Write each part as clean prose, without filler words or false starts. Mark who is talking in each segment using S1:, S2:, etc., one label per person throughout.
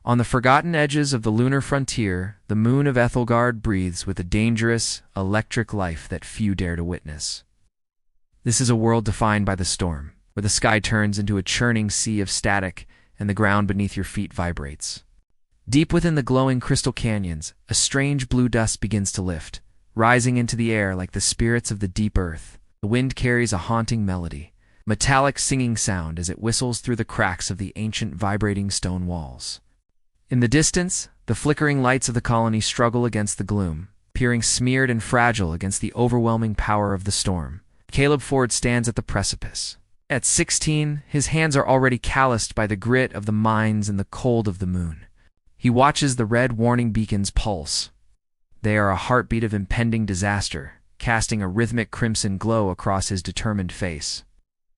S1: On the forgotten edges of the lunar frontier, the moon of Ethelgard breathes with a dangerous, electric life that few dare to witness. This is a world defined by the storm, where the sky turns into a churning sea of static and the ground beneath your feet vibrates. Deep within the glowing crystal canyons, a strange blue dust begins to lift, rising into the air like the spirits of the deep earth. The wind carries a haunting melody, metallic singing sound as it whistles through the cracks of the ancient vibrating stone walls. In the distance, the flickering lights of the colony struggle against the gloom, appearing smeared and fragile against the overwhelming power of the storm. Caleb Ford stands at the precipice. At 16, his hands are already calloused by the grit of the mines and the cold of the moon. He watches the red warning beacons pulse. They are a heartbeat of impending disaster, casting a rhythmic crimson glow across his determined face.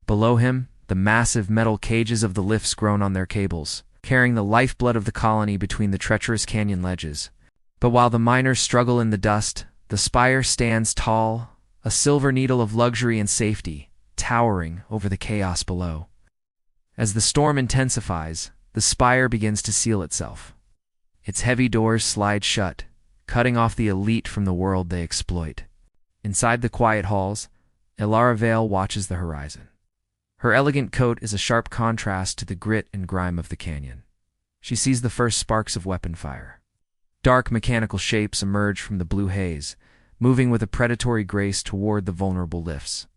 S1: Below him, the massive metal cages of the lifts groan on their cables, carrying the lifeblood of the colony between the treacherous canyon ledges. But while the miners struggle in the dust, the spire stands tall, a silver needle of luxury and safety, towering over the chaos below. As the storm intensifies, the spire begins to seal itself. Its heavy doors slide shut, cutting off the elite from the world they exploit. Inside the quiet halls, Ilara Vale watches the horizon. Her elegant coat is a sharp contrast to the grit and grime of the canyon. She sees the first sparks of weapon fire. Dark mechanical shapes emerge from the blue haze, moving with a predatory grace toward the vulnerable lifts.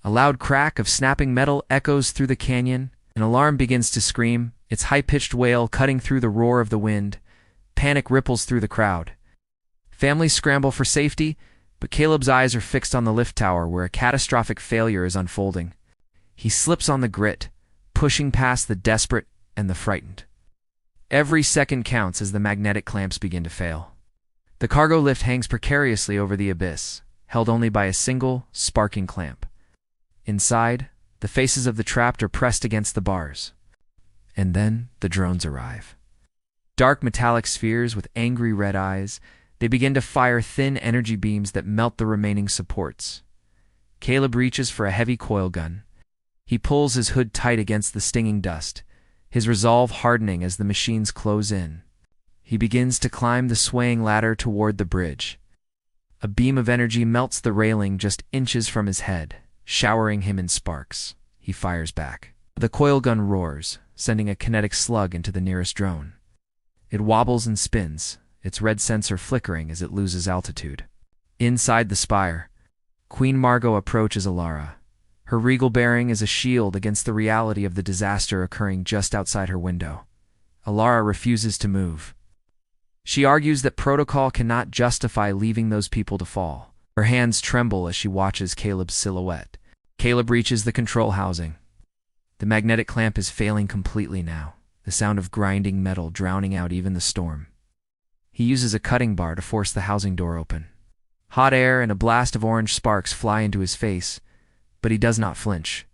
S1: A loud crack of snapping metal echoes through the canyon. An alarm begins to scream, its high-pitched wail cutting through the roar of the wind. Panic ripples through the crowd. Families scramble for safety, but Caleb's eyes are fixed on the lift tower where a catastrophic failure is unfolding. He slips on the grit, pushing past the desperate and the frightened. Every second counts as the magnetic clamps begin to fail. The cargo lift hangs precariously over the abyss, held only by a single, sparking clamp. Inside, the faces of the trapped are pressed against the bars. And then the drones arrive. Dark metallic spheres with angry red eyes, they begin to fire thin energy beams that melt the remaining supports. Caleb reaches for a heavy coil gun. He pulls his hood tight against the stinging dust, his resolve hardening as the machines close in. He begins to climb the swaying ladder toward the bridge. A beam of energy melts the railing just inches from his head, showering him in sparks. He fires back. The coil gun roars, sending a kinetic slug into the nearest drone. It wobbles and spins, its red sensor flickering as it loses altitude. Inside the spire, Queen Margot approaches Ilara. Her regal bearing is a shield against the reality of the disaster occurring just outside her window. Ilara refuses to move. She argues that protocol cannot justify leaving those people to fall. Her hands tremble as she watches Caleb's silhouette. Caleb reaches the control housing. The magnetic clamp is failing completely now, the sound of grinding metal drowning out even the storm. He uses a cutting bar to force the housing door open. Hot air and a blast of orange sparks fly into his face, but he does not flinch.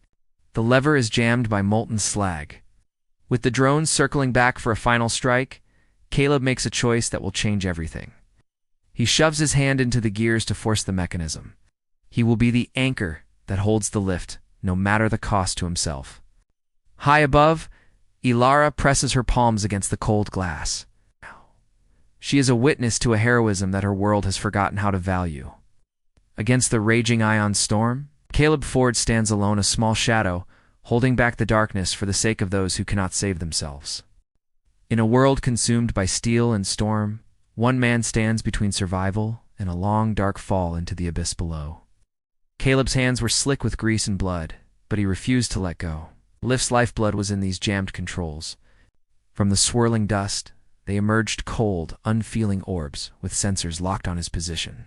S1: The lever is jammed by molten slag. With the drones circling back for a final strike, Caleb makes a choice that will change everything. He shoves his hand into the gears to force the mechanism. He will be the anchor that holds the lift, no matter the cost to himself. High above, Ilara presses her palms against the cold glass. She is a witness to a heroism that her world has forgotten how to value. Against the raging ion storm, Caleb Ford stands alone, a small shadow, holding back the darkness for the sake of those who cannot save themselves. In a world consumed by steel and storm, one man stands between survival and a long, dark fall into the abyss below. Caleb's hands were slick with grease and blood, but he refused to let go. Lift's lifeblood was in these jammed controls. From the swirling dust, they emerged cold, unfeeling orbs with sensors locked on his position.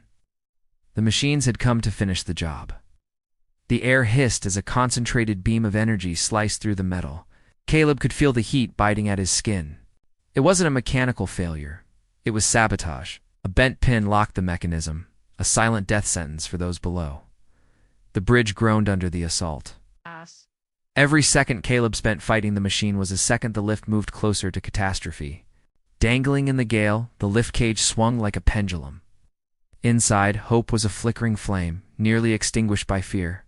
S1: The machines had come to finish the job. The air hissed as a concentrated beam of energy sliced through the metal. Caleb could feel the heat biting at his skin. It wasn't a mechanical failure. It was sabotage. A bent pin locked the mechanism, a silent death sentence for those below. The bridge groaned under the assault. Every second Caleb spent fighting the machine was a second the lift moved closer to catastrophe. Dangling in the gale, the lift cage swung like a pendulum. Inside, hope was a flickering flame, nearly extinguished by fear.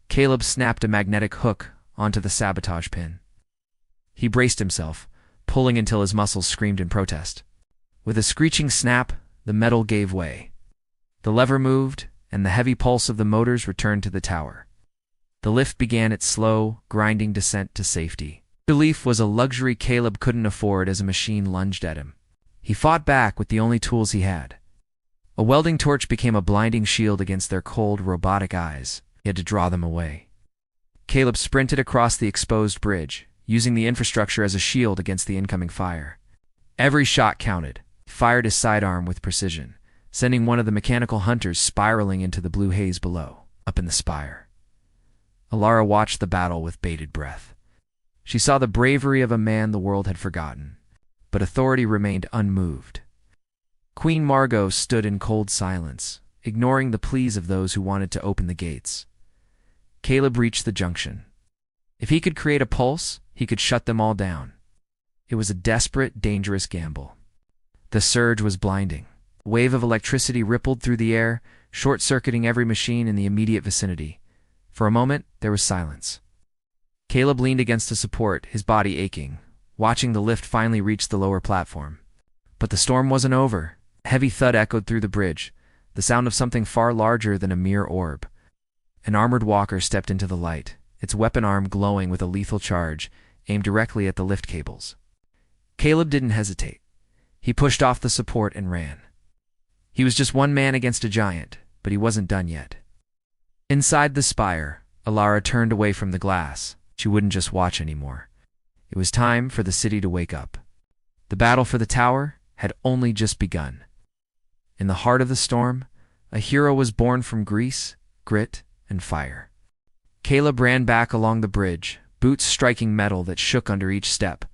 S1: Caleb snapped a magnetic hook onto the sabotage pin. He braced himself, pulling until his muscles screamed in protest. With a screeching snap, the metal gave way. The lever moved, and the heavy pulse of the motors returned to the tower. The lift began its slow, grinding descent to safety. Relief was a luxury Caleb couldn't afford as a machine lunged at him. He fought back with the only tools he had. A welding torch became a blinding shield against their cold, robotic eyes. He had to draw them away. Caleb sprinted across the exposed bridge, using the infrastructure as a shield against the incoming fire. Every shot counted. He fired his sidearm with precision, sending one of the mechanical hunters spiraling into the blue haze below, up in the spire. Alara watched the battle with bated breath. She saw the bravery of a man the world had forgotten, but authority remained unmoved. Queen Margot stood in cold silence, ignoring the pleas of those who wanted to open the gates. Caleb reached the junction. If he could create a pulse, he could shut them all down. It was a desperate, dangerous gamble. The surge was blinding. A wave of electricity rippled through the air, short-circuiting every machine in the immediate vicinity. For a moment, there was silence. Caleb leaned against a support, his body aching, watching the lift finally reach the lower platform. But the storm wasn't over. A heavy thud echoed through the bridge, the sound of something far larger than a mere orb. An armored walker stepped into the light, its weapon arm glowing with a lethal charge, aimed directly at the lift cables. Caleb didn't hesitate. He pushed off the support and ran. He was just one man against a giant, but he wasn't done yet. Inside the spire, Alara turned away from the glass. She wouldn't just watch anymore. It was time for the city to wake up. The battle for the tower had only just begun. In the heart of the storm, a hero was born from grease, grit, and fire. Caleb ran back along the bridge, boots striking metal that shook under each step.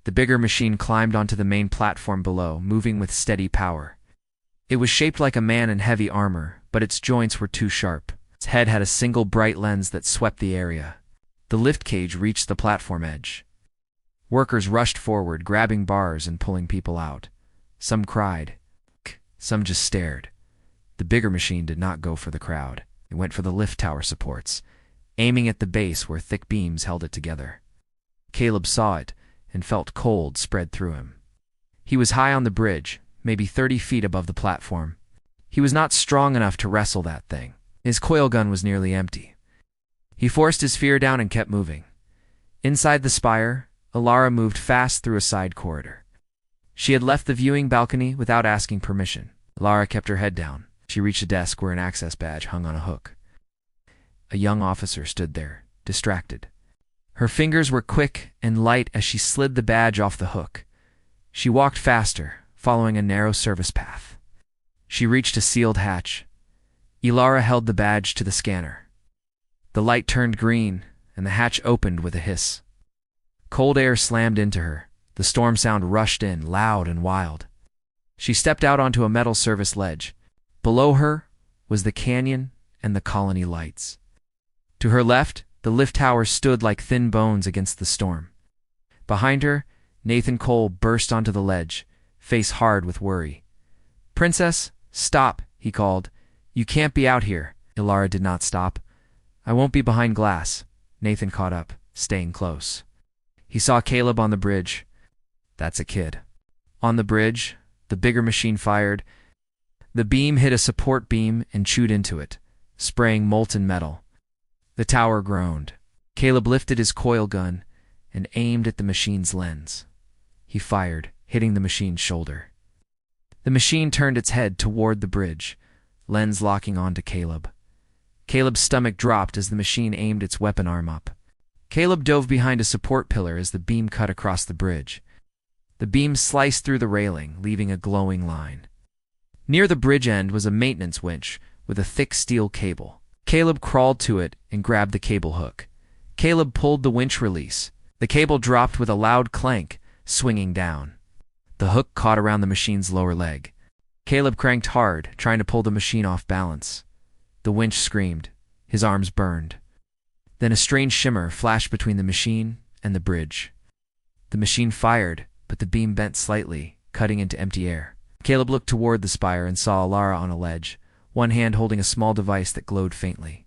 S1: The bigger machine climbed onto the main platform below, moving with steady power. It was shaped like a man in heavy armor, but its joints were too sharp. Its head had a single bright lens that swept the area. The lift cage reached the platform edge. Workers rushed forward, grabbing bars and pulling people out. Some cried. Some just stared. The bigger machine did not go for the crowd. It went for the lift tower supports, aiming at the base where thick beams held it together. Caleb saw it and felt cold spread through him. He was high on the bridge, maybe 30 feet above the platform. He was not strong enough to wrestle that thing. His coil gun was nearly empty. He forced his fear down and kept moving. Inside the spire, Alara moved fast through a side corridor. She had left the viewing balcony without asking permission. Alara kept her head down. She reached a desk where an access badge hung on a hook. A young officer stood there, distracted. Her fingers were quick and light as she slid the badge off the hook. She walked faster, following a narrow service path. She reached a sealed hatch. Alara held the badge to the scanner. The light turned green, and the hatch opened with a hiss. Cold air slammed into her. The storm sound rushed in, loud and wild. She stepped out onto a metal service ledge. Below her was the canyon and the colony lights. To her left, the lift tower stood like thin bones against the storm. Behind her, Nathan Cole burst onto the ledge, face hard with worry. "Princess, stop," he called. "You can't be out here." Alara did not stop. "I won't be behind glass." Nathan caught up, staying close. He saw Caleb on the bridge. "That's a kid." On the bridge, the bigger machine fired. The beam hit a support beam and chewed into it, spraying molten metal. The tower groaned. Caleb lifted his coil gun and aimed at the machine's lens. He fired, hitting the machine's shoulder. The machine turned its head toward the bridge, lens locking onto Caleb. Caleb's stomach dropped as the machine aimed its weapon arm up. Caleb dove behind a support pillar as the beam cut across the bridge. The beam sliced through the railing, leaving a glowing line. Near the bridge end was a maintenance winch with a thick steel cable. Caleb crawled to it and grabbed the cable hook. Caleb pulled the winch release. The cable dropped with a loud clank, swinging down. The hook caught around the machine's lower leg. Caleb cranked hard, trying to pull the machine off balance. The winch screamed. His arms burned. Then a strange shimmer flashed between the machine and the bridge. The machine fired, but the beam bent slightly, cutting into empty air. Caleb looked toward the spire and saw Alara on a ledge, one hand holding a small device that glowed faintly.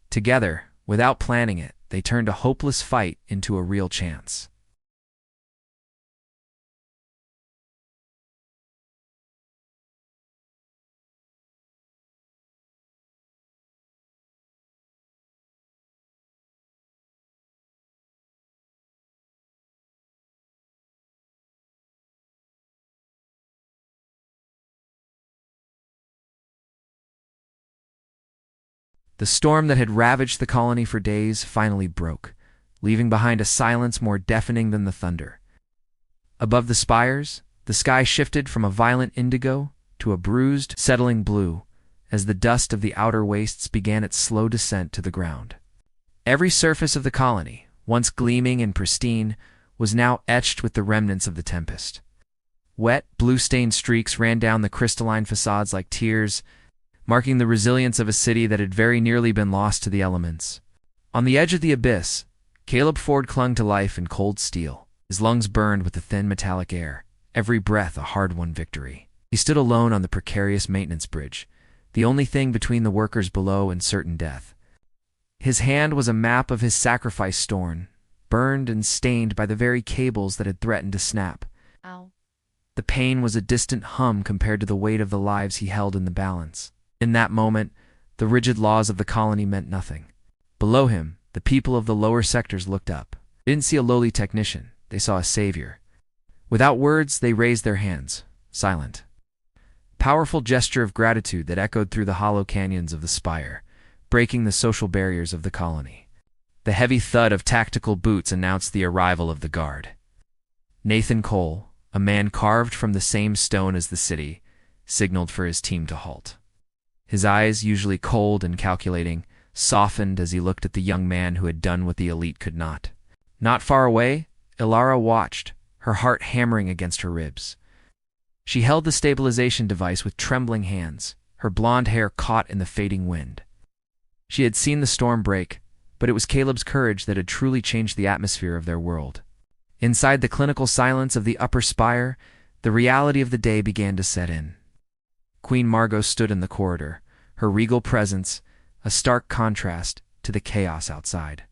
S1: Together, without planning it, they turned a hopeless fight into a real chance. The storm that had ravaged the colony for days finally broke, leaving behind a silence more deafening than the thunder. Above the spires, the sky shifted from a violent indigo to a bruised, settling blue as the dust of the outer wastes began its slow descent to the ground. Every surface of the colony, once gleaming and pristine, was now etched with the remnants of the tempest. Wet, blue-stained streaks ran down the crystalline facades like tears, marking the resilience of a city that had very nearly been lost to the elements. On the edge of the abyss, Caleb Ford clung to life in cold steel. His lungs burned with the thin metallic air, every breath a hard-won victory. He stood alone on the precarious maintenance bridge, the only thing between the workers below and certain death. His hand was a map of his sacrifice storm, burned and stained by the very cables that had threatened to snap.
S2: Ow.
S1: The pain was a distant hum compared to the weight of the lives he held in the balance. In that moment, the rigid laws of the colony meant nothing. Below him, the people of the lower sectors looked up. They didn't see a lowly technician. They saw a savior. Without words, they raised their hands, silent. Powerful gesture of gratitude that echoed through the hollow canyons of the spire, breaking the social barriers of the colony. The heavy thud of tactical boots announced the arrival of the guard. Nathan Cole, a man carved from the same stone as the city, signaled for his team to halt. His eyes, usually cold and calculating, softened as he looked at the young man who had done what the elite could not. Not far away, Ilara watched, her heart hammering against her ribs. She held the stabilization device with trembling hands, her blonde hair caught in the fading wind. She had seen the storm break, but it was Caleb's courage that had truly changed the atmosphere of their world. Inside the clinical silence of the upper spire, the reality of the day began to set in. Queen Margot stood in the corridor, her regal presence a stark contrast to the chaos outside.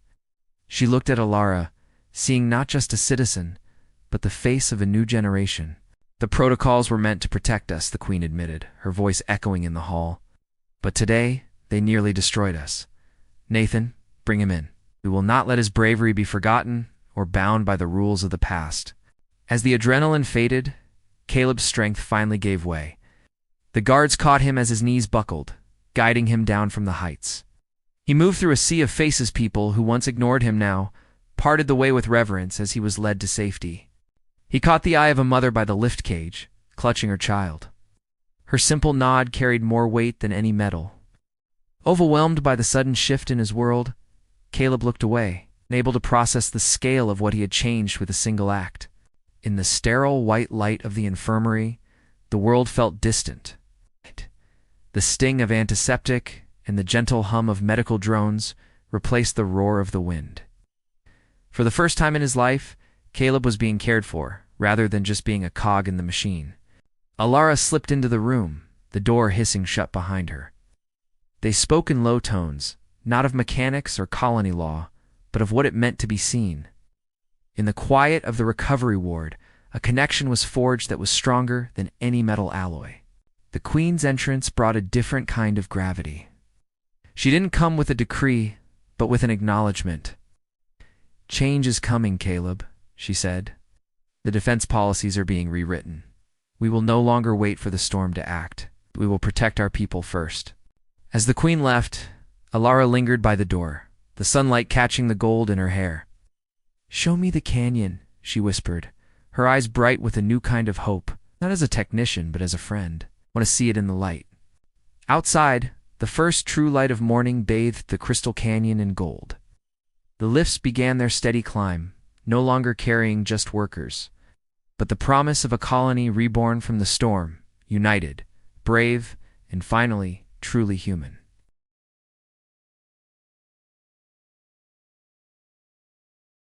S1: She looked at Ilara, seeing not just a citizen, but the face of a new generation. The protocols were meant to protect us, the Queen admitted, her voice echoing in the hall. But today, they nearly destroyed us. Nathan, bring him in. We will not let his bravery be forgotten or bound by the rules of the past. As the adrenaline faded, Caleb's strength finally gave way. The guards caught him as his knees buckled, guiding him down from the heights. He moved through a sea of faces. People who once ignored him now parted the way with reverence as he was led to safety. He caught the eye of a mother by the lift cage, clutching her child. Her simple nod carried more weight than any medal. Overwhelmed by the sudden shift in his world, Caleb looked away, unable to process the scale of what he had changed with a single act. In the sterile white light of the infirmary, the world felt distant. The sting of antiseptic and the gentle hum of medical drones replaced the roar of the wind. For the first time in his life, Caleb was being cared for, rather than just being a cog in the machine. Ilara slipped into the room, the door hissing shut behind her. They spoke in low tones, not of mechanics or colony law, but of what it meant to be seen. In the quiet of the recovery ward, a connection was forged that was stronger than any metal alloy. The Queen's entrance brought a different kind of gravity. She didn't come with a decree, but with an acknowledgement. "Change is coming, Caleb," she said. "The defense policies are being rewritten. We will no longer wait for the storm to act. We will protect our people first." As the Queen left, Ilara lingered by the door, the sunlight catching the gold in her hair. "Show me the canyon," she whispered, her eyes bright with a new kind of hope, not as a technician, but as a friend. "I want to see it in the light." Outside, the first true light of morning bathed the crystal canyon in gold. The lifts began their steady climb, no longer carrying just workers, but the promise of a colony reborn from the storm, united, brave, and finally, truly human.